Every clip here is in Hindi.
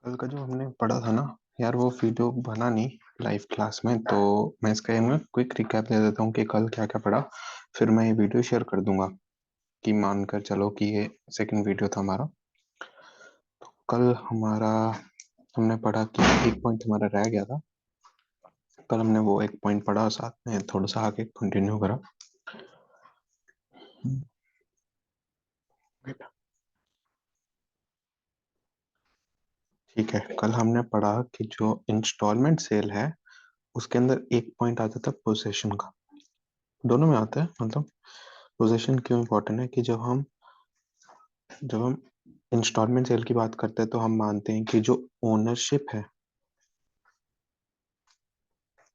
कल का जो हमने पढ़ा था ना यार, वो वीडियो बना नहीं लाइव क्लास में। तो मैं इसका मैं क्विक रिकैप दे देता हूँ कि कल क्या क्या पढ़ा। फिर मैं ये वीडियो शेयर कर दूंगा कि मानकर चलो कि ये सेकंड वीडियो था हमारा। कल हमारा हमने पढ़ा कि एक पॉइंट हमारा रह गया था। कल हमने वो एक पॉइंट पढ़ा और साथ में थोड़ा सा आगे कंटिन्यू करा। ठीक है, कल हमने पढ़ा कि जो इंस्टॉलमेंट सेल है उसके अंदर एक पॉइंट आता था पोजीशन का। दोनों में आता है, मतलब पोजीशन क्यों इंपॉर्टेंट है कि जब हम इंस्टॉलमेंट सेल की बात करते हैं तो हम मानते हैं कि जो ओनरशिप है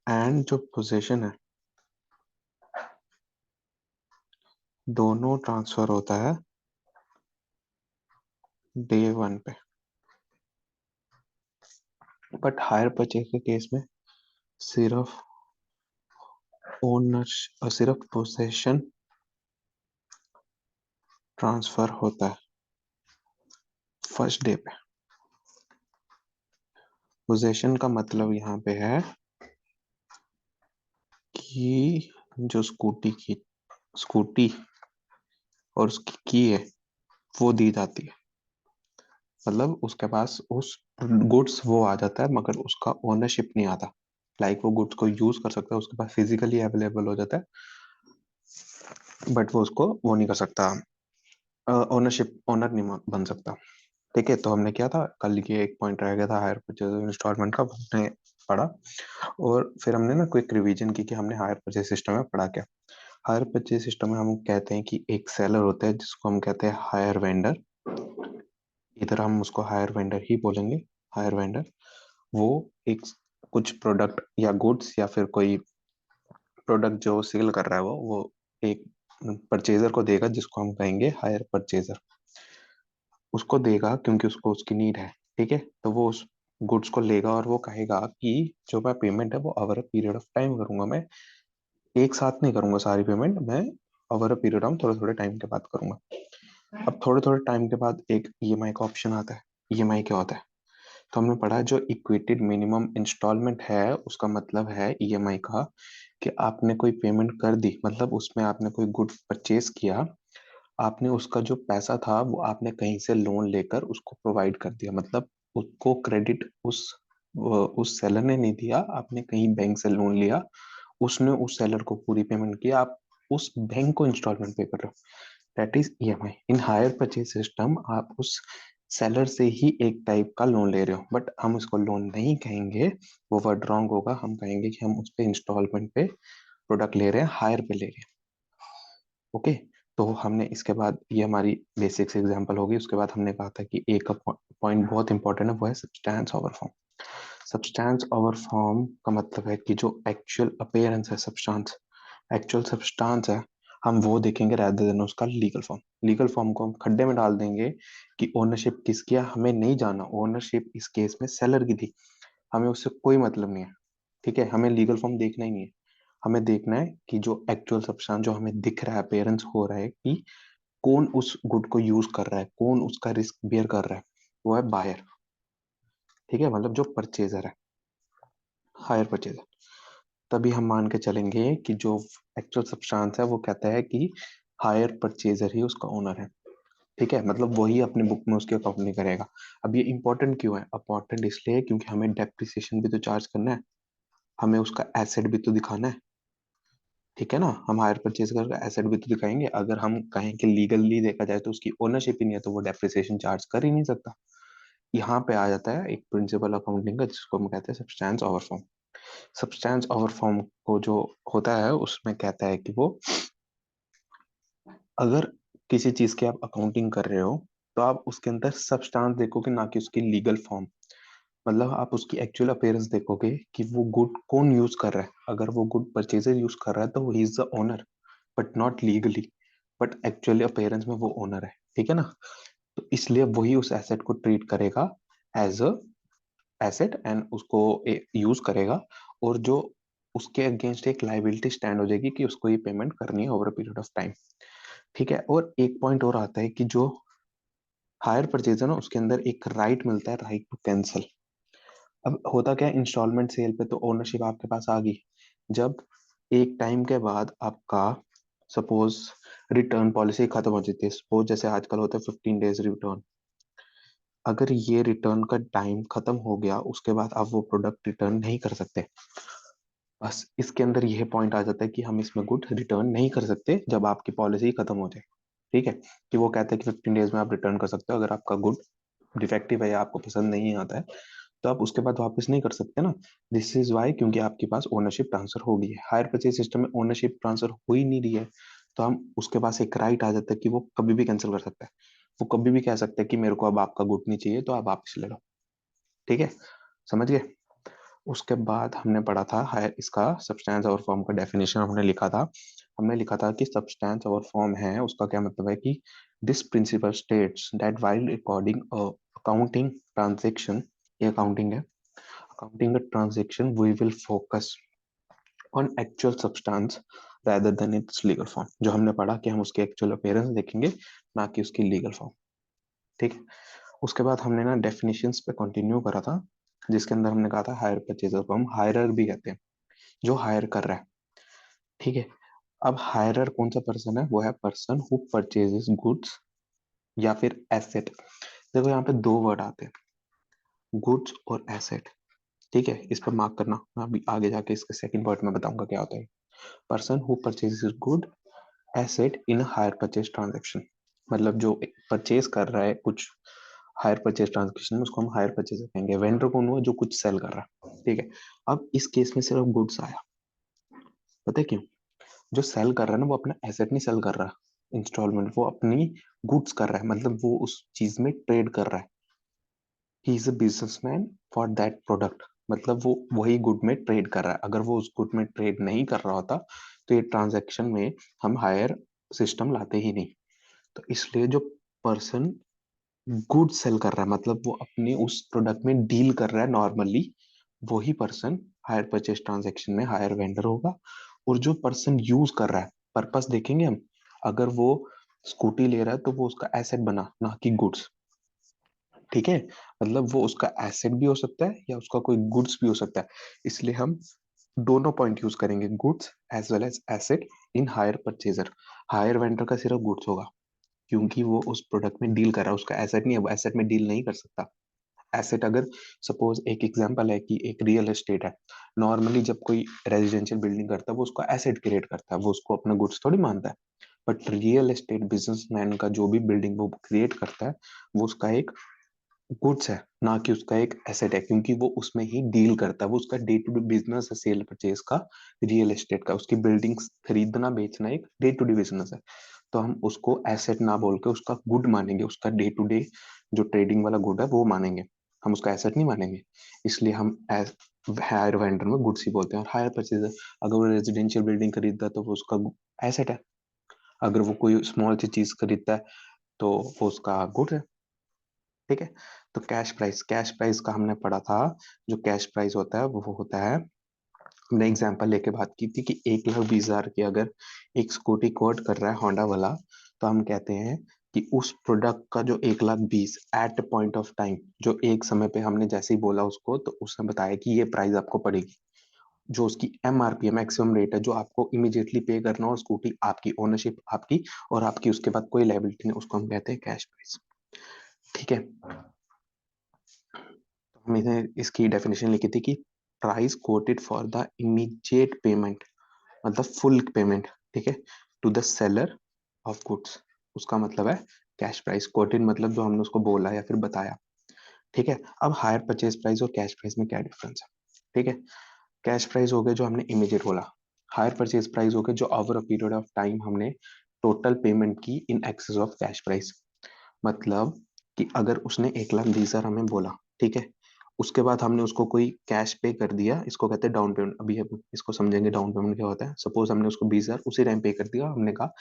एंड जो पोजीशन है दोनों ट्रांसफर होता है डे वन पे। बट हायर परचेज के केस में सिर्फ ओनर सिर्फ पोजीशन ट्रांसफर होता है फर्स्ट डे पे। पोजीशन का मतलब यहाँ पे है कि जो स्कूटी और उसकी की है वो दी जाती है। मतलब उसके पास उस गुड्स वो आ जाता है मगर उसका ओनरशिप नहीं आता। लाइक वो गुड्स को यूज कर सकता है, उसके पास फिजिकली अवेलेबल हो जाता है, बट वो उसको वो नहीं कर सकता, ओनरशिप ओनर नहीं बन सकता। ठीक है, तो हमने किया था कल ये एक पॉइंट रह गया था हायर परचेज इंस्टॉलमेंट का, वो हमने पढ़ा। और फिर हमने ना क्विक रिवीजन की कि हमने हायर परचेज सिस्टम में पढ़ा क्या। हायर परचेज सिस्टम में हम कहते हैं कि एक सेलर होता है जिसको हम कहते हैं हायर वेंडर। इधर हम उसको हायर वेंडर ही बोलेंगे। हायर वेंडर वो एक कुछ प्रोडक्ट या गुड्स या फिर कोई प्रोडक्ट जो सेल कर रहा है वो एक परचेजर को देगा जिसको हम कहेंगे हायर परचेजर। उसको देगा क्योंकि उसको उसकी नीड है। ठीक है, तो वो उस गुड्स को लेगा और वो कहेगा कि जो मैं पेमेंट है वो over a period of time करूंगा। मैं एक साथ नहीं करूंगा सारी पेमेंट, मैं ओवर अ पीरियड ऑफ थोड़े थोड़े टाइम के बाद करूंगा। अब थोड़े थोड़े टाइम के बाद एक ईएमआई का ऑप्शन आता है। ईएमआई क्या होता है? तो हमने पढ़ा जो इक्वेटेड मिनिमम इंस्टॉलमेंट है उसका मतलब है ईएमआई का कि आपने कोई पेमेंट कर दी, मतलब उसमें आपने कोई गुड परचेज किया, आपने उसका जो पैसा था वो आपने कहीं से लोन लेकर उसको प्रोवाइड कर दिया। मतलब उसको क्रेडिट उस सेलर ने नहीं दिया, आपने कहीं बैंक से लोन लिया, उसने उस सेलर को पूरी पेमेंट किया, आप उस बैंक को इंस्टॉलमेंट पे कर रहे हो। That is EMI. In hire purchase system आप उस सेलर से ही एक टाइप का लोन ले रहे हो, बट हम इसको लोन नहीं कहेंगे, वो वर्ड रॉन्ग होगा। हम कहेंगे कि हम उस पे इंस्टॉलमेंट पे प्रोडक्ट ले रहे हैं, हायर पे ले रहे हैं। ओके, तो हमने इसके बाद ये हमारी बेसिक्स एग्जांपल होगी। उसके बाद हमने कहा था कि एक पॉइंट बहुत इंपॉर्टेंट है, वो है substance over form. Substance over form का मतलब है कि जो एक्चुअल अपीयरेंस है, सब्सटेंस एक्चुअल सब्सटेंस है, हम वो देखेंगे rather देन उसका लीगल फॉर्म। लीगल फॉर्म को हम खड्डे में डाल देंगे कि ओनरशिप किसकी है हमें नहीं जाना। ओनरशिप इस केस में सेलर की थी, हमें उससे कोई मतलब नहीं है। ठीक है, हमें लीगल फॉर्म देखना ही नहीं है। हमें देखना है कि जो एक्चुअल सब्सटेंस जो हमें दिख रहा है, अपेयरेंस हो रहा है कि कौन उस गुड को यूज कर रहा है, कौन उसका रिस्क बेयर कर रहा है, वो है बायर। ठीक है, मतलब जो परचेजर है, हायर परचेजर। तभी हम मान के चलेंगे कि जो एक्चुअल सब्सटेंस है वो कहता है कि हायर परचेजर ही उसका ओनर है। ठीक है, मतलब वही अपनी बुक में उसकी अकाउंटिंग करेगा। अब ये इंपॉर्टेंट क्यों है? इंपॉर्टेंट इसलिए है क्योंकि हमें डेप्रिसिएशन भी तो चार्ज करना है, हमें उसका एसेट भी तो दिखाना है। ठीक है ना, हम हायर परचेज कर एसेट भी तो दिखाएंगे। अगर हम कहें कि लीगली देखा जाए तो उसकी ओनरशिप ही नहीं है तो वो डेप्रिसिएशन चार्ज कर ही नहीं सकता। यहाँ पे आ जाता है एक प्रिंसिपल अकाउंटिंग का जिसको हम कहते हैं substance over form. Substance over form को जो होता है उसमें कहता है कि वो अगर किसी चीज की आप अकाउंटिंग कर रहे हो तो आप उसके अंदर सब्सटेंस देखोगे ना कि उसकी लीगल फॉर्म। मतलब आप उसकी एक्चुअल अपीयरेंस देखोगे कि वो गुड कौन यूज कर रहा है। अगर वो गुड परचेजर यूज कर रहा है तो he is the owner, but not legally, but actually appearance में वो ओनर है। ठीक है ना, तो इसलिए वही उस एसेट को ट्रीट करेगा एज अ एसेट एंड उसको यूज करेगा। और जो उसके अगेंस्ट एक लाइबिलिटी स्टैंड हो जाएगी कि उसको ये पेमेंट करनी है over a period of time. ठीक है, और एक पॉइंट और आता है कि जो हायर परचेज है ना, उसके अंदर एक राइट मिलता है, राइट टू कैंसिल। अब होता क्या है, इंस्टॉलमेंट सेल पे तो ओनरशिप आपके पास आ गई। जब एक टाइम के बाद आपका सपोज रिटर्न पॉलिसी खत्म हो जाती है, सपोज जैसे आजकल होता है 15 डेज रिटर्न, अगर ये रिटर्न का टाइम खत्म हो गया उसके बाद आप वो प्रोडक्ट रिटर्न नहीं कर सकते। बस इसके अंदर यह पॉइंट आ जाता है कि हम इसमें गुड रिटर्न नहीं कर सकते जब आपकी पॉलिसी खत्म हो जाए। ठीक है, कि वो कहते हैं कि 15 डेज में आप रिटर्न कर सकते हो, अगर आपका गुड डिफेक्टिव है या आपको पसंद नहीं आता है तो आप उसके बाद वापस नहीं कर सकते ना। दिस इज वाई, क्योंकि आपके पास ओनरशिप ट्रांसफर हो गई है। हायर परचेज सिस्टम में ओनरशिप ट्रांसफर हो ही नहीं रही है, तो हम उसके पास एक राइट आ जाता है कि वो कभी भी कैंसिल कर सकता है। वो कभी भी कह सकता है कि मेरे को अब आपका गुड नहीं चाहिए तो आप वापस ले लो। ठीक है, समझ गए। उसके बाद हमने पढ़ा था हायर, इसका सब्सटेंस और फॉर्म का डेफिनेशन हमने लिखा था। हमने लिखा था कि सब्सटेंस और फॉर्म है, उसका क्या मतलब है कि this principle states that while recording accounting transaction, ये अकाउंटिंग है, accounting transaction we will focus on actual substance rather than its legal form. जो हमने पढ़ा कि हम उसके एक्चुअल अपीयरेंस देखेंगे, ना कि उसकी लीगल फॉर्म। ठीक है, उसके बाद हमने ना डेफिनेशंस पे कंटिन्यू करा था, जिसके अंदर हमने कहा था हायर परचेजर को हम हायरर भी कहते हैं, जो हायर कर रहा है। ठीक है, अब हायरर कौन सा पर्सन है, वो है पर्सन हु परचेजेस गुड्स या फिर एसेट। देखो यहाँ पे दो वर्ड आते हैं, गुड्स और एसेट। ठीक है, इस पर मार्क करना, मैं अभी आगे जाके इसके सेकंड पार्ट में बताऊंगा क्या होता है। Person who purchases good asset in hire purchase transaction, मतलब जो परचेज कर रहा है कुछ हायर परचेज ट्रांजेक्शन में, उसको हम हायर परचेज कहेंगे। वेंडर कौन हुआ, जो कुछ सेल कर रहा है। ठीक है, अब इस केस में सिर्फ गुड्स आया, पता है क्यों? जो सेल कर रहा है ना, वो अपना एसेट नहीं सेल कर रहा, इंस्टॉलमेंट, वो अपनी गुड्स कर रहा है, मतलब वो उस चीज में ट्रेड कर रहा है। He is a businessman for that product, मतलब वो वही गुड में ट्रेड कर रहा है। अगर वो उस गुड में ट्रेड नहीं कर रहा होता तो ये ट्रांजैक्शन में हम हायर सिस्टम लाते ही नहीं। तो इसलिए जो पर्सन गुड सेल कर रहा है, मतलब वो अपने उस प्रोडक्ट में डील कर रहा है नॉर्मली, वही पर्सन हायर परचेज ट्रांजैक्शन में हायर वेंडर होगा। और जो पर्सन यूज कर रहा है, पर्पस देखेंगे हम, अगर वो स्कूटी ले रहा है तो वो उसका एसेट बना, ना कि गुड्स। ठीक है, मतलब वो उसका एसेट भी हो सकता है या उसका कोई गुड्स भी हो सकता है, इसलिए हम दोनों पॉइंट यूज करेंगे, goods as well as asset in hire purchaser. Hire vendor का सिर्फ गुड्स होगा, क्योंकि वो उस प्रोडक्ट में डील कर रहा है, उसका एसेट नहीं है, वो एसेट में डील नहीं कर सकता। एसेट अगर सपोज एक एग्जांपल है कि एक रियल एस्टेट है, नॉर्मली जब कोई रेजिडेंशियल बिल्डिंग करता है वो उसका एसेट क्रिएट करता है, वो उसको अपना गुड्स थोड़ी मानता है। बट रियल एस्टेट बिजनेसमैन का जो भी बिल्डिंग वो क्रिएट करता है, वो उसका एक गुड्स है, ना कि उसका एक एसेट है, क्योंकि वो उसमें ही डील करता है, वो उसका डे टू डे बिजनेस है, सेल परचेज का, रियल एस्टेट का, उसकी बिल्डिंग्स खरीदना बेचना एक डे टू डे बिजनेस है। तो हम उसको एसेट ना बोल के उसका गुड मानेंगे, उसका डे टू डे जो ट्रेडिंग वाला गुड है वो मानेंगे, हम उसका एसेट नहीं मानेंगे। इसलिए हम हायर वेंडर में गुड्स ही बोलते हैं। और हायर परचेजर, अगर वो रेजिडेंशियल बिल्डिंग खरीदता है तो वो उसका एसेट है, अगर वो कोई स्मॉल सी चीज खरीदता है तो वो उसका गुड है। ठीक है, तो कैश प्राइस, कैश प्राइस का हमने पढ़ा था। जो कैश प्राइस होता है वो होता है, हमने एग्जांपल लेके बात की थी कि 1,20,000 की अगर एक स्कूटी कोट कर रहा है होंडा वाला, तो हम कहते हैं कि उस प्रोडक्ट का जो 1,20,000 एट पॉइंट ऑफ टाइम, जो एक समय पे हमने जैसे ही बोला उसको, तो उसने बताया कि ये प्राइस आपको पड़ेगी, जो उसकी एमआरपी है, मैक्सिमम रेट है, जो आपको इमीडिएटली पे करना, और स्कूटी आपकी, ओनरशिप आपकी, और आपकी उसके बाद कोई लायबिलिटी नहीं, उसको हम कहते हैं कैश प्राइस। ठीक है, हमने इसकी डेफिनेशन लिखी थी कि price quoted for the immediate payment, मतलब फुल पेमेंट। ठीक है, to the seller of goods, उसका मतलब है कैश प्राइस। कोटेड मतलब जो हमने उसको बोला या फिर बताया। ठीक है, अब हायर परचेज प्राइस और कैश प्राइस में क्या डिफरेंस है? ठीक है, कैश प्राइस हो गया जो हमने इमीडिएट बोला, हायर परचेज प्राइस हो गया जो over a period of time हमने टोटल पेमेंट की in excess of cash price. मतलब कि अगर उसने 1,20,000 हमें बोला, ठीक है, उसके बाद हमने उसको कोई कैश पे कर दिया, इसको कहते हैं डाउन पेमेंट। अभी हम इसको समझेंगे डाउन पेमेंट क्या होता है। सपोज हमने उसको 20,000 उसी टाइम पे कर दिया, हमने कहा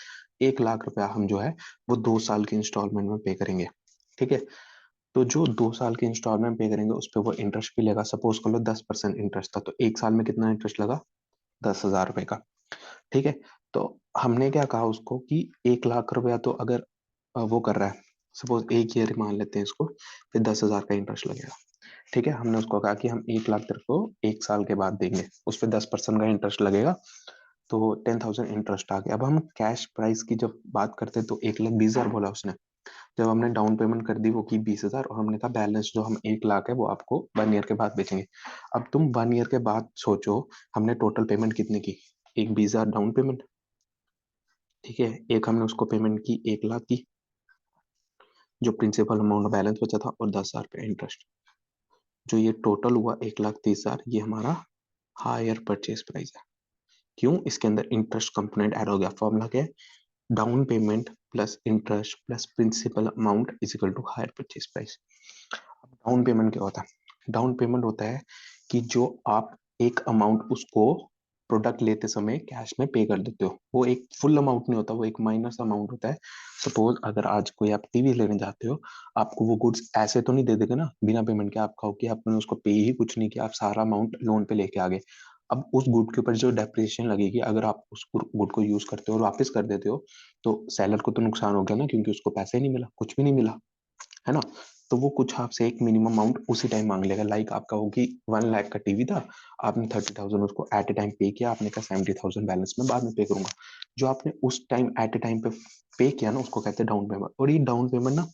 1,00,000 रुपया हम जो है वो 2 साल के इंस्टॉलमेंट में पे करेंगे। ठीक है, तो जो 2 साल के इंस्टॉलमेंट पे करेंगे उस पर वो इंटरेस्ट भी लेगा। सपोज कर लो 10% इंटरेस्ट था, तो 1 साल में कितना इंटरेस्ट लगा? 10,000 रुपए का। ठीक है, तो हमने क्या कहा उसको कि 1,00,000 रुपया तो अगर वो कर रहा है, सपोज 1 ईयर मान लेते हैं इसको, फिर 10,000 का इंटरेस्ट लगेगा। ठीक है, हमने उसको कहा कि हम 1 लाख तेरे को 1 साल के बाद देंगे, उस पर 10% का इंटरेस्ट लगेगा, तो 10,000 इंटरेस्ट आ गया। अब हम कैश प्राइस की जब बात करते हैं तो 1,20,000 बोला उसने। जब हमने डाउन पेमेंट कर दी वो की 20,000, और हमने कहा बैलेंस जो हम 1 लाख है वो आपको 1 ईयर के बाद बेचेंगे। अब तुम 1 ईयर के बाद सोचो हमने टोटल पेमेंट कितनी की, एक 20,000 डाउन पेमेंट, ठीक है, एक हमने उसको पेमेंट की 1 लाख की, जो प्रिंसिपल अमाउंट बैलेंस बचा था, और 10,000 का इंटरेस्ट, जो ये टोटल हुआ 1,30,000, ये हमारा हायर परचेज प्राइस है। क्यों? इसके अंदर इंटरेस्ट कंपोनेंट ऐड हो गया। फॉर्मूला क्या है? Down payment plus interest plus principal amount is equal to hire purchase price. Down payment क्या होता है? डाउन पेमेंट होता है कि जो आप एक अमाउंट उसको प्रोडक्ट लेते समय कैश में पे कर देते हो, वो एक फुल अमाउंट नहीं होता, वो एक माइनस अमाउंट होता है। सपोज अगर आज कोई आप टीवी लेने जाते हो, आपको वो गुड्स ऐसे तो नहीं दे देगा ना बिना पेमेंट के, आप कहो कि आपने उसको पे ही कुछ नहीं किया, आप सारा अमाउंट लोन पे लेके आ गए। अब उस गुड के ऊपर जो डेप्रिसिएशन लगेगी, अगर आप उस गुड को यूज करते हो और वापस कर देते हो, तो सेलर को तो नुकसान हो गया ना, क्योंकि उसको पैसे ही नहीं मिला, कुछ भी नहीं मिला, है ना। तो वो कुछ आपसे एक मिनिमम अमाउंट उसी टाइम मांग लेगा। लाइक आपका होगी 1 लाख का टीवी था, आपने 30,000 उसको एट ए टाइम पे किया, आपने कहा 70,000 बैलेंस में बाद में पे करूंगा। जो आपने उस टाइम एट ए टाइम पे किया ना, उसको कहते हैं डाउन पेमेंट। और ये डाउन पेमेंट ना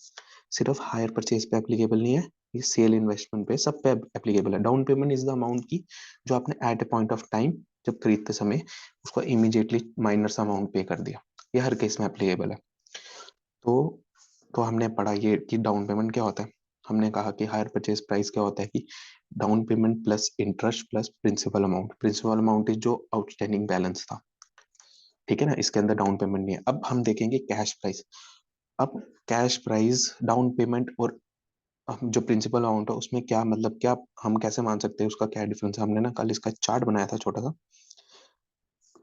सिर्फ हायर परचेज पे एप्लीकेबल नहीं है, ये सेल इन्वेस्टमेंट पे सब पे एप्लीकेबल है। Down payment is the amount की जो आपने at a point of time जब खरीदते समय उसको इमीडिएटली माइनर सा अमाउंट पे कर दिया, ये हर केस में एप्लीकेबल है। तो तो हमने पढ़ा ये कि डाउन पेमेंट क्या होता है। हमने कहा कि हायर परचेज प्राइस क्या होता है कि down payment plus interest plus principal amount. Principal amount is जो आउटस्टैंडिंग बैलेंस था, ठीक है ना, इसके अंदर डाउन पेमेंट नहीं है। अब हम देखेंगे कैश प्राइस। अब कैश प्राइस, डाउन पेमेंट और जो प्रिंसिपल अमाउंट है उसमें क्या मतलब, क्या हम कैसे मान सकते हैं, उसका क्या डिफरेंस है। हमने ना कल इसका चार्ट बनाया था छोटा सा,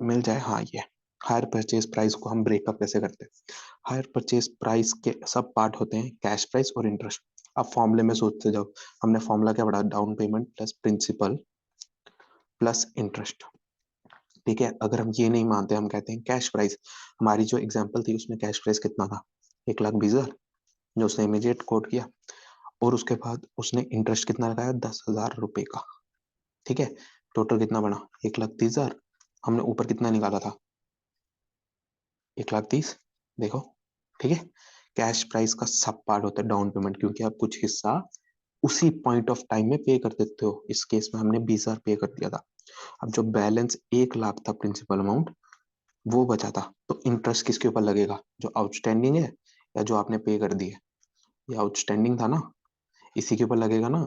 मिल जाए, हाँ ये। हायर परचेज प्राइस को हम ब्रेकअप कैसे करते हैं? हायर परचेज प्राइस के सब पार्ट होते हैं कैश प्राइस और इंटरेस्ट। अब फॉर्मूले में सोचते जाओ, हमने फॉर्मूला क्या पढ़ा? Down payment plus principal plus interest, ठीक है। अगर हम ये नहीं मानते, हम कहते हैं कैश प्राइस। हमारी जो एग्जांपल थी उसमें कैश प्राइस कितना था? 1,20,000, जो उसने इमीडिएट कोट किया, और उसके बाद उसने इंटरेस्ट कितना लगाया? 10,000 रुपए का, ठीक है। टोटल कितना बना? 1,30,000। हमने ऊपर कितना निकाला था? 1,30,000, देखो, ठीक है। कैश प्राइस का सब पार्ट होता है डाउन पेमेंट, क्योंकि आप कुछ हिस्सा उसी पॉइंट ऑफ टाइम में पे कर देते हो। इस केस में हमने 20,000 पे कर दिया था। अब जो बैलेंस 1 लाख था प्रिंसिपल अमाउंट, वो बचा था, तो इंटरेस्ट किसके ऊपर लगेगा? जो आउटस्टैंडिंग है या जो आपने पे कर दी है? ये आउटस्टैंडिंग था ना, इसी के ऊपर लगेगा ना।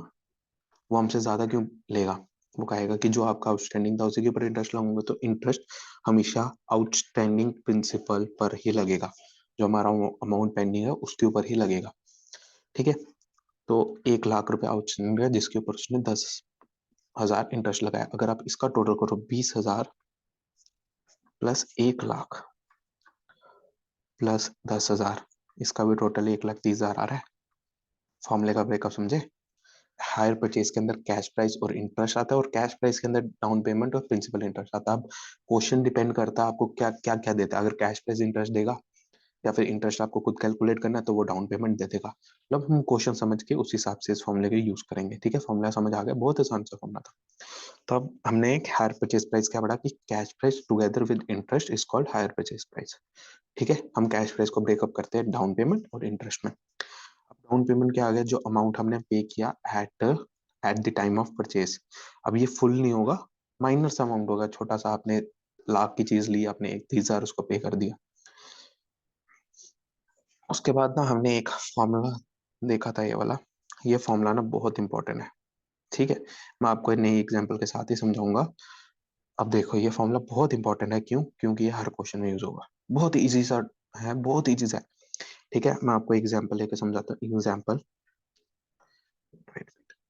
वो हमसे ज्यादा क्यों लेगा? वो कहेगा कि जो आपका आउटस्टैंडिंग था उसी के ऊपर इंटरेस्ट लगाऊंगा, तो इंटरेस्ट हमेशा आउटस्टैंडिंग प्रिंसिपल पर ही लगेगा, जो हमारा अमाउंट पेंडिंग है उसके ऊपर ही लगेगा, ठीक है। तो 1 लाख रुपए आउटस्टैंडिंग है जिसके ऊपर उसने 10,000 इंटरेस्ट लगाया। अगर आप इसका टोटल करो, 20,000 प्लस 1 लाख प्लस 10,000, इसका भी टोटल 1,30,000 आ रहा है। फॉर्मूले का ब्रेकअप समझे? हायर परचेज के अंदर कैश प्राइस और इंटरेस्ट आता है, और कैश प्राइस के अंदर डाउन पेमेंट और प्रिंसिपल इंटरेस्ट आता है। अब क्वेश्चन डिपेंड करता है आपको क्या क्या क्या देता है। अगर कैश प्राइस इंटरेस्ट देगा या फिर इंटरेस्ट आपको खुद कैलकुलेट करना है, तो वो डाउन पेमेंट दे देगा। मतलब हम क्वेश्चन समझ के उस हिसाब से इस फॉर्मूले का यूज करेंगे, ठीक है। फॉर्मूला समझ आ गया? बहुत आसान सा फॉर्मूला था। तो अब हमने एक हायर परचेज प्राइस क्या पढ़ा कि cash price together with interest is called higher purchase price, ठीक है। हम कैश प्राइस को ब्रेकअप करते हैं डाउन पेमेंट और इंटरेस्ट में। अब डाउन पेमेंट क्या आ गया? जो अमाउंट हमने पे किया at at the time of purchase. अब ये फुल नहीं होगा, माइनर सा अमाउंट होगा, छोटा सा। आपने लाख की चीज ली, आपने 30,000 उसको पे कर दिया। उसके बाद ना हमने एक फॉर्मूला देखा था, ये वाला। ये फॉर्मूला ना बहुत इंपॉर्टेंट है, ठीक है। मैं आपको एक नई एग्जांपल के साथ ही समझाऊंगा। अब देखो, ये फॉर्मूला बहुत इंपॉर्टेंट है। क्यों? क्योंकि ये हर क्वेश्चन में यूज होगा। बहुत इजी सा है, बहुत इजी सा है, ठीक है। मैं आपको एग्जांपल लेके समझाता हूँ। एग्जांपल,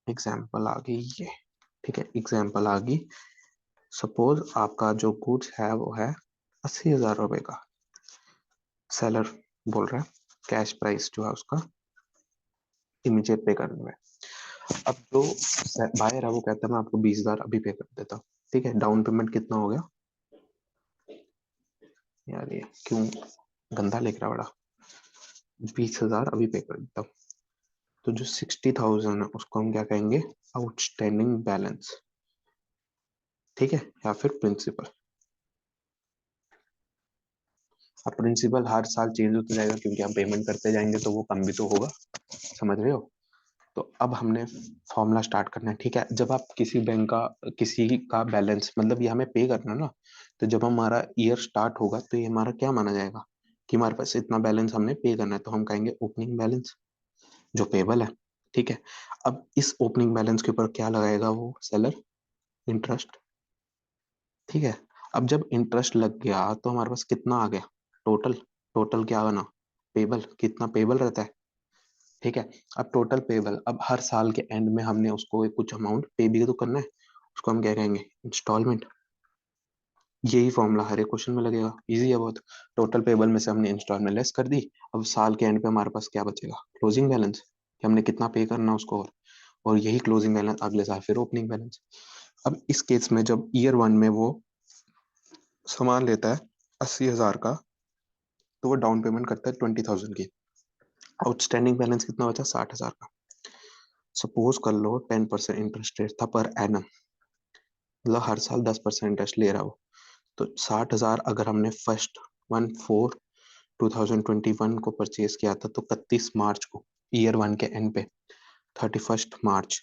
एग्जांपल आ गई ये, ठीक है। एग्जांपल आ गई। सपोज आपका जो गुड्स है वो है 80,000 रुपए का। सेलर बोल रहा है कैश प्राइस जो है उसका इमीडिएट पे करने में। अब जो बायर है वो कहता है मैं आपको 20,000 अभी पे कर देता हूँ, ठीक है। डाउन पेमेंट कितना हो गया? यार ये क्यों गंदा लिख रहा बड़ा? 20,000 अभी पे कर देता हूँ। तो जो 60,000 है उसको हम क्या कहेंगे, आउटस्टैंडिंग बैलेंस, ठीक है, या फिर प्रिंसिपल। अब प्रिंसिपल हर साल चेंज होता जाएगा क्योंकि हम पेमेंट करते जाएंगे तो वो कम भी तो होगा, समझ रहे हो। तो अब हमने फॉर्मूला स्टार्ट करना है, ठीक है। जब आप किसी बैंक का किसी का बैलेंस, मतलब ये हमें पे करना ना, तो जब हमारा ईयर स्टार्ट होगा तो ये हमारा क्या माना जाएगा कि हमारे पास इतना बैलेंस हमने पे करना है, तो हम कहेंगे ओपनिंग बैलेंस जो पेबल है, ठीक है। अब इस ओपनिंग बैलेंस के ऊपर क्या लगाएगा वो सेलर, इंटरेस्ट, ठीक है। अब जब इंटरेस्ट लग गया तो हमारे पास कितना आ गया टोटल, टोटल क्या बना, पेबल, कितना पेबल रहता है, ठीक है। अब टोटल पेबल, अब हर साल के एंड में हमने उसको एक कुछ अमाउंट पे भी तो करना है, उसको हम क्या कहेंगे, इंस्टॉलमेंट। यही फॉर्मूला हर एक क्वेश्चन में लगेगा, इजी है बहुत। टोटल पेबल में से हमने इंस्टॉलमेंट लेस कर दी, अब साल के एंड पे हमारे पास क्या बचेगा, क्लोजिंग बैलेंस, कि हमने कितना पे करना है उसको, और यही क्लोजिंग बैलेंस अगले साल फिर ओपनिंग बैलेंस। अब इस केस में जब ईयर वन में वो सामान लेता है 80,000 का, तो वो डाउन पेमेंट करता है 20,000 की, आउटस्टैंडिंग बैलेंस कितना बचा, 60,000 का। सपोज कर लो 10% इंटरेस्ट रेट था पर एनम, मतलब हर साल 10% इंटरेस्ट ले रहा हो, तो 60,000 अगर हमने फर्स्ट 1/4/2021 को परचेज किया था, तो 31 मार्च को ईयर वन के एंड पे 31 मार्च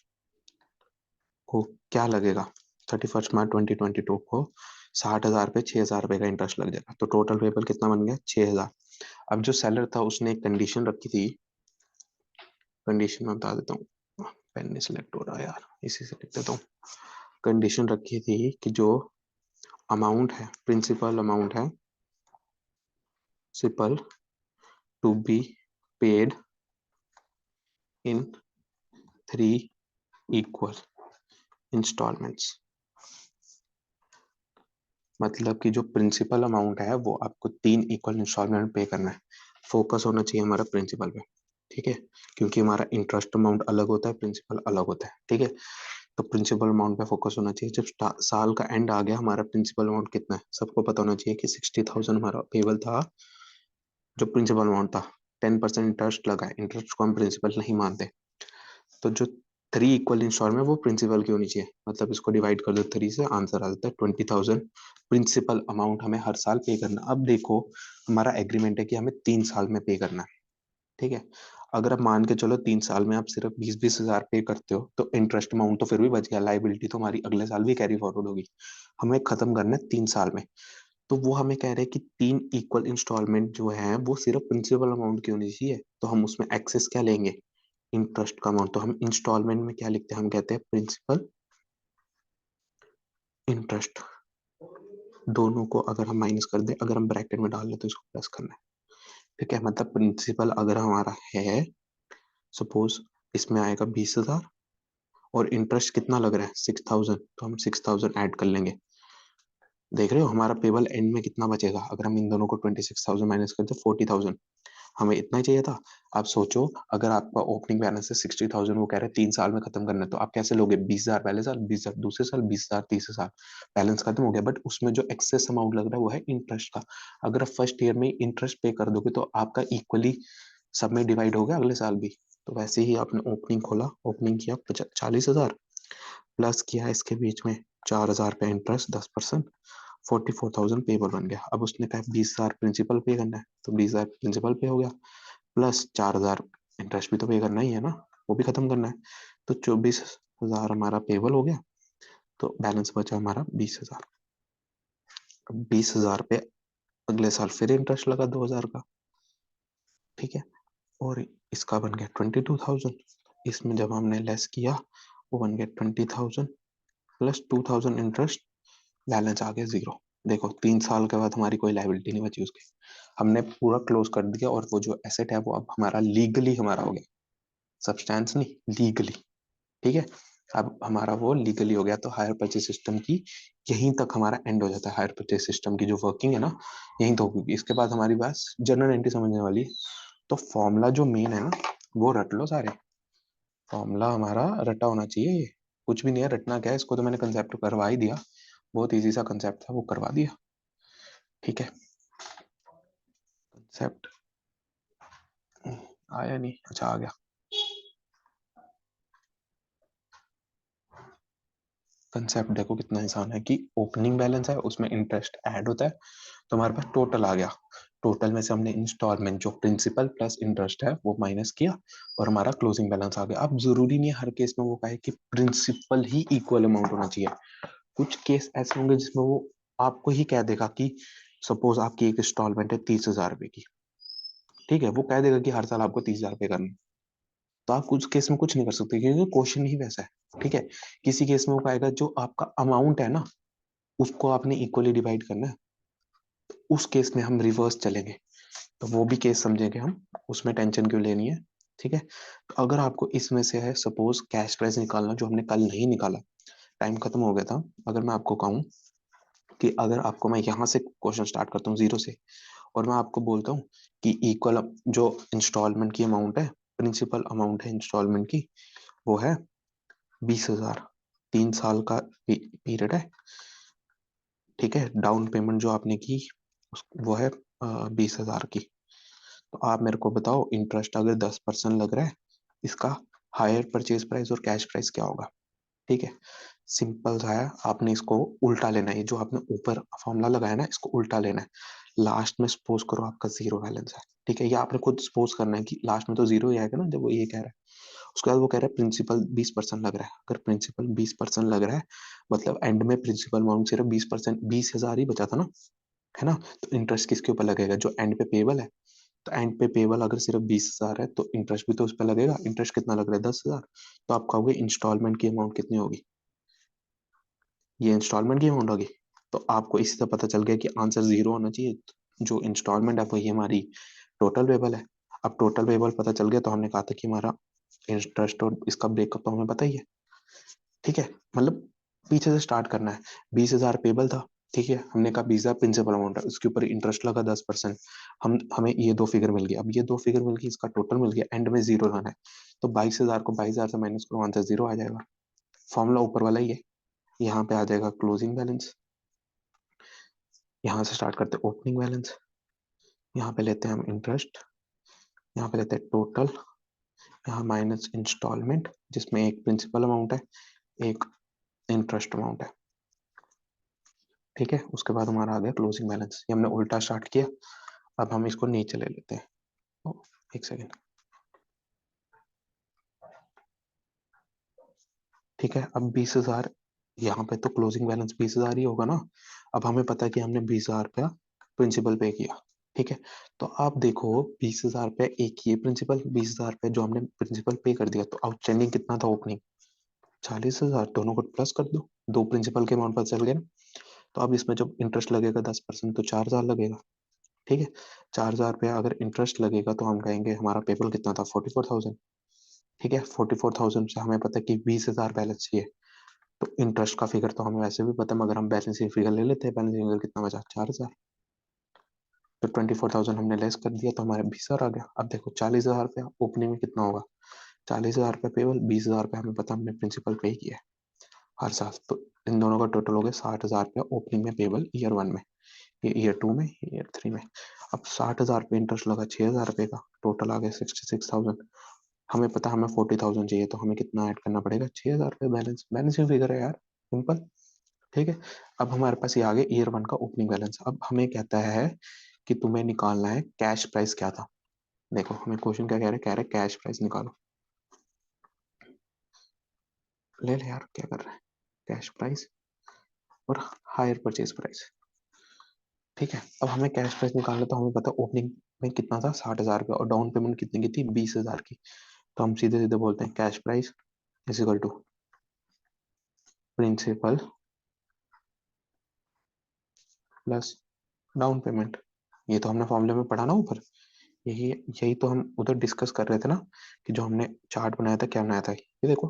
को क्या लगेगा, 31 मार्च 2022 को 60,000 पे 6,000 रुपए का इंटरेस्ट लग जाएगा, तो टोटल पेबल कितना बन गया, 6,000। अब जो सेलर था उसने एक कंडीशन रखी थी, कंडीशन मैं बता देता हूँ, पेन नहीं सिलेक्ट हो रहा यार, इसी से लिख देता हूँ। कंडीशन रखी थी कि जो अमाउंट है, प्रिंसिपल अमाउंट है, simple to be paid in 3 equal installments, मतलब कि जो प्रिंसिपल अमाउंट है वो आपको 3 इक्वल इंस्टॉलमेंट पे करना है। फोकस होना चाहिए हमारा प्रिंसिपल पे, ठीक है, क्योंकि हमारा इंटरेस्ट अमाउंट अलग होता है, प्रिंसिपल अलग होता है, ठीक है। तो प्रिंसिपल अमाउंट पे फोकस होना चाहिए। जब साल का एंड आ गया, हमारा प्रिंसिपल अमाउंट कितना है सबको पता होना चाहिए कि 60,000 हमारा पेबल था, जो प्रिंसिपल अमाउंट था। 10% इंटरेस्ट लगा है, इंटरेस्ट को हम प्रिंसिपल नहीं मानते, तो जो 3 इक्वल इंस्टॉलमेंट वो प्रिंसिपल की होनी चाहिए, मतलब इसको डिवाइड कर दो 3 से, आंसर आ जाता है 20,000 प्रिंसिपल अमाउंट हमें हर साल पे करना। अब देखो हमारा एग्रीमेंट है कि हमें 3 साल में पे करना है, ठीक है। अगर आप मान के चलो 3 साल में आप सिर्फ 20-20 हजार पे करते हो, तो इंटरेस्ट अमाउंट तो फिर भी बच गया, लाइबिलिटी तो हमारी अगले साल भी कैरी फॉरवर्ड होगी। हमें खत्म करना है 3 साल में, तो वो हमें कह रहे हैं कि 3 इक्वल इंस्टॉलमेंट जो है वो सिर्फ प्रिंसिपल अमाउंट की होनी चाहिए, तो हम उसमें एक्सेस क्या लेंगे, इंटरेस्ट का अमाउंट। तो हम इंस्टॉलमेंट में क्या लिखते हैं, हम कहते हैं प्रिंसिपल इंटरेस्ट, दोनों को अगर हम माइनस कर दें, अगर हम ब्रैकेट में डाल लें तो इसको प्लस करना है, ठीक है। मतलब प्रिंसिपल अगर हमारा है, सपोज इसमें आएगा 20,000 और इंटरेस्ट कितना लग रहा है 6,000, तो हम 6,000 ऐड कर लेंगे। देख रहे हो हमारा पेबल एंड में कितना बचेगा, अगर हम इन दोनों को 26,000 माइनस कर दे 40,000, हमें इतना ही चाहिए था। आप सोचो अगर आपका ओपनिंग बैलेंस है 60,000, वो कह रहे हैं 3 साल में खत्म करना है, तो आप कैसे लोगे, 20,000 पहले साल, 20,000 दूसरे साल, 20,000 तीसरे साल, बैलेंस खत्म हो गया। बट उसमें जो एक्सेस अमाउंट लग रहा है वो है इंटरेस्ट का। अगर आप फर्स्ट ईयर में इंटरेस्ट पे कर दोगे तो आपका इक्वली सब में डिवाइड हो गया अगले साल भी। तो वैसे ही आपने ओपनिंग खोला, ओपनिंग किया 40,000, प्लस किया इसके बीच में 4,000 पे इंटरेस्ट 10%, 44,000 पेबल बन गया। अब उसने कहा 20,000 प्रिंसिपल पे करना है, तो 20,000 प्रिंसिपल पे हो गया, प्लस 4,000 इंटरेस्ट भी तो पे करना ही है ना, वो भी खत्म करना है। तो 24,000 हमारा पेबल हो गया, तो बैलेंस बचा हमारा 20,000। 20,000 पे अगले साल फिर इंटरेस्ट लगा 2,000 का, ठीक है, और इसका बन गया 22,000। इसमें जब हमने लेस किया वो बन गया 20,000 प्लस 2,000 इंटरेस्ट, बैलेंस आ गया 0। देखो 3 साल के बाद हमारी कोई लाइबिलिटी नहीं बची उसकी, हमने पूरा क्लोज कर दिया, और वो जो एसेट है वो अब हमारा लीगली हमारा हो गया, सब्सटेंस नहीं, लीगली, ठीक है। अब हमारा वो लीगली हो गया, तो हायर परचेज सिस्टम की यहीं तक हमारा एंड हो जाता है। हायर परचेज सिस्टम की जो वर्किंग है ना, यहीं तो होगी। इसके बाद हमारी बात जनरल एंट्री समझने वाली है। तो फॉर्मूला जो मेन है ना वो रट लो सारे, फॉर्मूला हमारा रटा होना चाहिए। ये कुछ भी नहीं है, रटना क्या है, इसको तो मैंने कंसेप्ट करवा ही दिया, बहुत इजी सा कंसेप्ट था वो करवा दिया, ठीक है। कंसेप्ट आया नहीं, अच्छा आ गया। कंसेप्ट देखो कितना आसान है कि ओपनिंग बैलेंस है, उसमें इंटरेस्ट ऐड होता है, तो हमारे पास टोटल आ गया। टोटल में से हमने इंस्टॉलमेंट जो प्रिंसिपल प्लस इंटरेस्ट है वो माइनस किया, और हमारा क्लोजिंग बैलेंस आ गया। अब जरूरी नहीं है हर केस में वो कहे कि प्रिंसिपल ही इक्वल अमाउंट होना चाहिए। कुछ केस ऐसे होंगे जिसमें वो आपको ही कह देगा कि सपोज आपकी एक इंस्टॉलमेंट है 30,000 रुपए की, ठीक है, वो कह देगा कि हर साल आपको 30,000 रुपए करना है। तो आप कुछ केस में कुछ नहीं कर सकते क्योंकि क्वेश्चन ही वैसा है, ठीक है। किसी केस में वो कहेगा जो आपका अमाउंट है ना, उसको आपने इक्वली डिवाइड करना है, उस केस में हम रिवर्स चलेंगे। तो वो भी केस समझेंगे हम, उसमें टेंशन क्यों लेनी है, ठीक है। तो अगर आपको इसमें से है सपोज कैश प्राइस निकालना, जो हमने कल नहीं निकाला, टाइम खत्म हो गया था। अगर मैं आपको कहूँ कि अगर आपको मैं यहाँ से क्वेश्चन स्टार्ट करता हूँ जीरो से, और मैं आपको बोलता हूँ कि इक्वल जो इंस्टॉलमेंट की अमाउंट है, प्रिंसिपल अमाउंट है इंस्टॉलमेंट की, वो है 20,000, 3 साल का पीरियड है, ठीक है। डाउन पेमेंट जो आपने की वो है 20,000 की। तो आप मेरे को बताओ इंटरेस्ट अगर 10% लग रहा है, इसका हायर परचेज प्राइस और कैश प्राइस क्या होगा, ठीक है। सिंपल सा है, आपने इसको उल्टा लेना है। ये जो आपने ऊपर फॉर्मूला लगाया ना, इसको उल्टा लेना है। लास्ट में सपोज करो आपका जीरो बैलेंस है, ठीक है। ये आपने खुद सपोज करना है कि लास्ट में तो जीरो ही आएगा ना जब वो ये कह रहा है। उसके बाद वो कह रहा है प्रिंसिपल 20% लग रहा है। अगर प्रिंसिपल 20% लग रहा है, मतलब एंड में प्रिंसिपल अमाउंट सिर्फ 20%, 20,000 ही बचा था ना, है ना। तो इंटरेस्ट किसके ऊपर लगेगा, जो एंड पे पेबल है। तो एंड पे पेबल अगर सिर्फ 20,000 है, तो इंटरेस्ट भी तो उस पर लगेगा। इंटरेस्ट कितना लग रहा है, 10,000। तो आप कहोगे इंस्टॉलमेंट की अमाउंट कितनी होगी, ये इंस्टॉलमेंट की अमाउंट होगी। तो आपको इससे तो पता चल गया कि आंसर जीरो होना चाहिए। जो इंस्टॉलमेंट है वही हमारी टोटल पेबल है। अब टोटल पेबल पता चल गया, तो हमने कहा था कि हमारा इंटरेस्ट और इसका ब्रेकअप तो हमें पता ही है, ठीक है। मतलब पीछे से स्टार्ट करना है। 20,000 पेबल था, ठीक है। हमने कहा 20,000 प्रिंसिपल अमाउंट है, उसके ऊपर इंटरेस्ट लगा 10%। हमें ये दो फिगर मिल गई। अब ये दो फिगर मिल गई, इसका टोटल मिल गया, एंड में जीरो लाना है। तो 22,000 को 22,000 से माइनस करो, आंसर जीरो आ जाएगा। फॉर्मूला ऊपर वाला ही है। यहाँ पे आ जाएगा क्लोजिंग बैलेंस। यहाँ से स्टार्ट करते हैं ओपनिंग बैलेंस। यहाँ पे लेते हैं हम इंटरेस्ट, यहाँ पे लेते हैं टोटल, यहाँ माइनस इंस्टॉलमेंट जिसमें एक प्रिंसिपल अमाउंट है, एक इंटरेस्ट अमाउंट है, ठीक है। उसके बाद हमारा आ गया क्लोजिंग बैलेंस। ये हमने उल्टा स्टार्ट किया। अब हम इसको नीचे ले लेते हैं। ओ, एक सेकेंड, ठीक है। अब 20,000, यहाँ पे तो क्लोजिंग बैलेंस 20,000 ही होगा ना। अब हमें पता है कि हमने 20,000 रुपया प्रिंसिपल पे किया, ठीक है। तो आप देखो 20,000 रुपया एक ही प्रिंसिपल, 20,000 रुपया जो हमने प्रिंसिपल पे कर दिया, तो आउटस्टैंडिंग कितना था ओपनिंग, 40,000। दोनों को प्लस कर दो, दो प्रिंसिपल के अमाउंट पता चल गया ना। तो अब इसमें जब इंटरेस्ट लगेगा 10%, तो 4,000 लगेगा, ठीक है। 4,000 रुपया अगर इंटरेस्ट लगेगा, तो हम कहेंगे हमारा पेपर कितना था, 44,000, ठीक है। 44,000 से हमें पता है कि 20,000 बैलेंस चाहिए। तो इंटरेस्ट का फिगर तो हमें वैसे भी पता है, मगर हम बैलेंसिंग फिगर ले लेते हैं। बैलेंसिंग फिगर कितना बचा, 4,000। तो 24,000 हमने लेस कर दिया, तो हमारे 20,000 आ गया। अब देखो 40,000 रुपया ओपनिंग में कितना होगा, 40,000 रुपया पेबल, 20,000 रुपया हमें पता, हमने प्रिंसिपल पे किया है हर साल। तो इन दोनों का टोटल हो गया 60,000 रुपया ओपनिंग में पेबल ईयर वन में, ये ईयर टू में, ईयर थ्री में। अब 60,000 रुपये इंटरेस्ट लगा, 6,000 रुपये का टोटल आ गया 66,000। हमें पता हमें 40,000 चाहिए, तो हमें कितना ऐड करना पड़ेगा, 6,000 रुपये बैलेंस। बैलेंसिंग फिगर है यार, सिंपल, ठीक है। अब हमारे पास ये आ गया ईयर वन का ओपनिंग बैलेंस। अब हमें कहता है कि तुम्हें निकालना है कैश प्राइस क्या था। देखो हमें क्वेश्चन क्या कह रहा है कैश प्राइस निकालो। ले ले यार, क्या कर रहा है, कैश प्राइस और हायर परचेज प्राइस, ठीक है। अब हमें कैश प्राइस निकालना, तो हमें पता ओपनिंग में कितना था, 60,000 रुपया, और डाउन पेमेंट कितनी की थी, 20,000 की। तो हम सीधे सीधे बोलते हैं cash price is equal to principal plus down payment. ये तो हमने फॉर्मूले में पढ़ा ना ऊपर, यही यही तो हम उधर डिस्कस कर रहे थे ना, कि जो हमने चार्ट बनाया था, क्या बनाया था, ये देखो,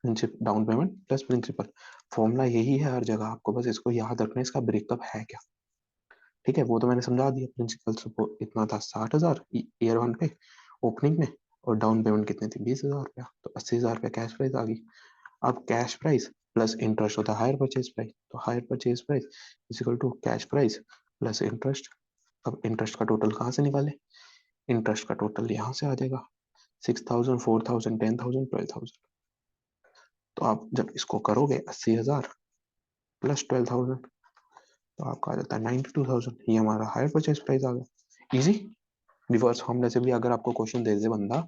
principal down payment plus principal. Formula यही है हर जगह, आपको बस इसको याद रखना है, इसका ब्रेकअप है क्या, ठीक है। वो तो मैंने समझा दिया। प्रिंसिपल सपोज इतना था 60,000 ईयर वन पे ओपनिंग में, और डाउन पेमेंट कितनी थी, 20,000 रुपया, तो 80,000 रुपया कैश प्राइस आ गई। अब कैश प्राइस प्लस इंटरेस्ट होता है हायर परचेज प्राइस, तो hire purchase price is equal to cash price plus interest. अब इंटरेस्ट का टोटल कहाँ से निकाले, इंटरेस्ट का टोटल यहाँ से आ जाएगा 6,000, 4,000, 10,000, 12,000। तो आप जब इसको करोगे 80,000 प्लस 12,000 तो आपका आ जाता है 92,000। ये हमारा हायर परचेज प्राइस आ गया। इजी। रिवर्स फॉर्मूला से भी अगर आपको क्वेश्चन दे दे बंदा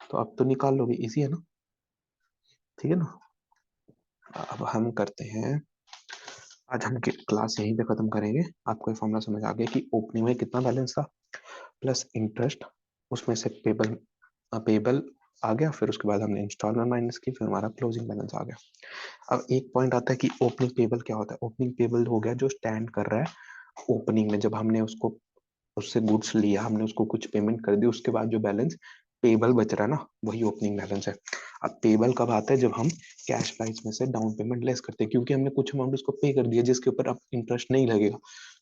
तो आप तो निकाल लोगे, इजी है ना, ठीक है ना। अब हम करते हैं, आज हम क्लास यहीं पे खत्म करेंगे। आपको ये फॉर्मूला समझ आ गया कि ओपनिंग में कितना बैलेंस था प्लस इंटरेस्ट, उसमें से पेबल पेबल आ गया, फिर उसके बाद हमने इंस्टॉलमेंट माइनस की, फिर हमारा क्लोजिंग बैलेंस आ गया। अब एक पॉइंट आता है कि ओपनिंग पेबल क्या होता है। ओपनिंग पेबल हो गया जो स्टैंड कर रहा है ओपनिंग में, जब हमने उसको उससे गुड्स लिया, हमने उसको कुछ पेमेंट कर दी, उसके बाद जो बैलेंस पेबल बच रहा है ना, वही ओपनिंग बैलेंस है। अब पेबल कब आता है, जब हम कैश प्राइस में से डाउन पेमेंट लेस करते हैं, क्योंकि हमने कुछ अमाउंट उसको पे कर दिया जिसके ऊपर अब इंटरेस्ट नहीं लगेगा,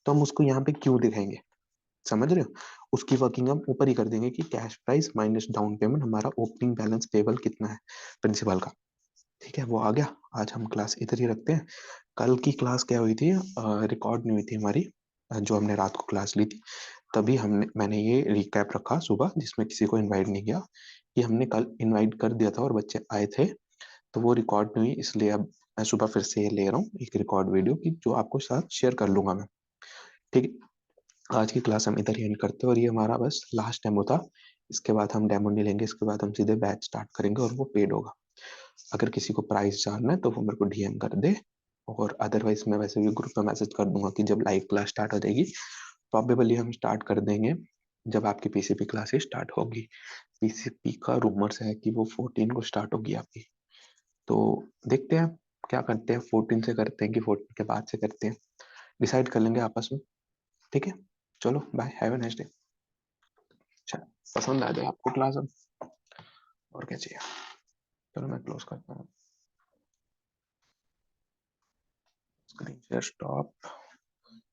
तो हम उसको यहाँ पे क्यों दिखाएंगे, समझ रहे हो। उसकी वर्किंग हम ऊपर ही कर देंगे कि cash price minus down payment, हमारा ओपनिंग बैलेंस पेबल कितना है प्रिंसिपल का। ठीक है, वो आ गया। आज हम क्लास इधर ही रखते हैं। कल की क्लास क्या हुई थी, रिकॉर्ड नहीं हुई थी हमारी, जो हमने रात को क्लास ली थी, तभी मैंने ये रिकैप रखा सुबह, जिसमें किसी को इनवाइट नहीं किया, कि हमने कल इनवाइट कर दिया था और बच्चे आए थे, तो वो रिकॉर्ड नहीं हुई, इसलिए अब मैं सुबह फिर से ले रहा हूँ एक रिकॉर्ड वीडियो की, जो आपको साथ शेयर कर लूंगा मैं। ठीक है, आज की क्लास हम इधर ही एंड करते हैं, और ये हमारा बस लास्ट डेमो था। इसके बाद हम डेमो नहीं लेंगे, इसके बाद हम सीधे बैच स्टार्ट करेंगे और वो पेड होगा। अगर किसी को प्राइस जानना है तो वो मेरे को डीएम कर दे, और अदरवाइज मैं वैसे भी ग्रुप पे मैसेज कर दूंगा कि जब लाइव क्लास स्टार्ट हो जाएगी, प्रॉबेबली हम स्टार्ट कर देंगे जब आपकी पीसीपी क्लासेस स्टार्ट होगी। पीसीपी का रूमर्स है कि वो 14 को स्टार्ट होगी आपकी, तो देखते हैं क्या करते हैं, 14 से करते हैं कि 14 के बाद से करते हैं, डिसाइड कर लेंगे आपस में। ठीक है, चलो bye, have a nice day. अच्छा, पसंद आ जाए आपको क्लास अब, और क्या चाहिए। चलो मैं क्लोज करता हूँ, स्क्रीन शेयर स्टॉप।